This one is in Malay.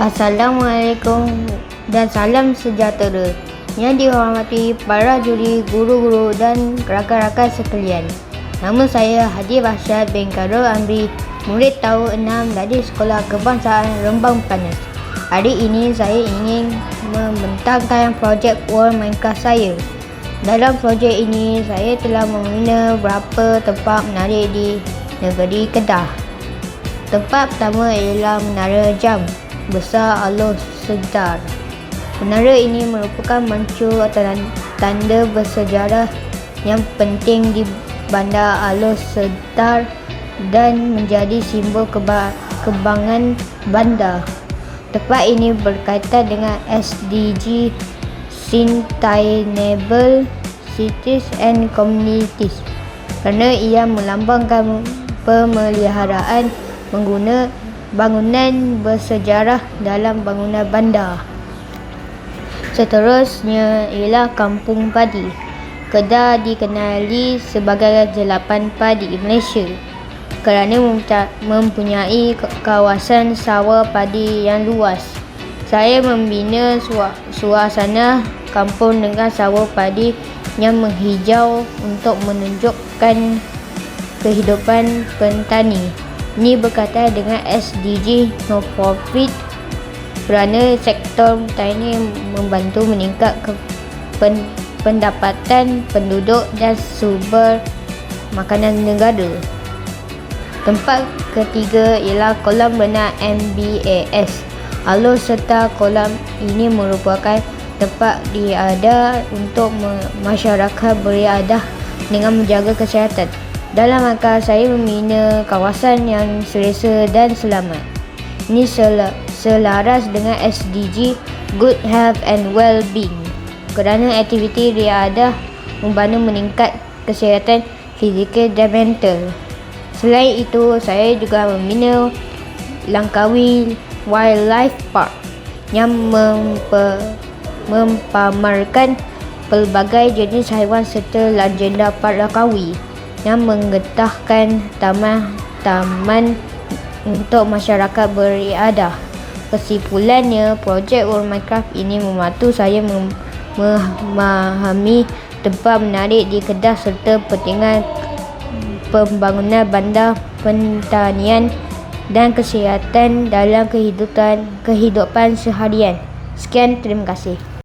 Assalamualaikum dan salam sejahtera yang dihormati para juri, guru-guru dan rakan-rakan sekalian. Nama saya Haji Rashad bin Karol Amri, murid tahun 6 dari Sekolah Kebangsaan Rembang Panas. Hari ini saya ingin membentangkan projek World Minecraft saya. Dalam projek ini, saya telah membina beberapa tempat menarik di negeri Kedah. Tempat pertama ialah Menara Jam besar Alor Setar. Menara ini merupakan mancur atau tanda bersejarah yang penting di bandar Alor Setar dan menjadi simbol kebanggaan bandar. Tempat ini berkaitan dengan SDG Sustainable Cities and Communities kerana ia melambangkan pemeliharaan mengguna bangunan bersejarah dalam bangunan bandar. Seterusnya ialah Kampung Padi. Kedah dikenali sebagai jelapan padi Malaysia kerana mempunyai kawasan sawah padi yang luas. Saya membina suasana kampung dengan sawah padi yang menghijau untuk menunjukkan kehidupan petani. Ini berkaitan dengan SDG No Profit kerana sektor petani membantu meningkat pendapatan penduduk dan sumber makanan negara. Tempat ketiga ialah kolam renang MBAS Alor Setar. Kolam ini merupakan tempat diada untuk masyarakat beriadah dengan menjaga kesihatan. Dalam rangka saya membina kawasan yang selesa dan selamat. Ini selaras dengan SDG Good Health and Well-being kerana aktiviti riadah membantu meningkat kesihatan fizikal dan mental. Selain itu, saya juga membina Langkawi Wildlife Park yang mempamerkan pelbagai jenis haiwan serta legenda Park Langkawi yang menggetahkan taman untuk masyarakat beriadah. Kesimpulannya, projek World Minecraft ini membantu saya memahami tempat menarik di Kedah serta pentingan pembangunan bandar, pertanian dan kesihatan dalam kehidupan seharian. Sekian, terima kasih.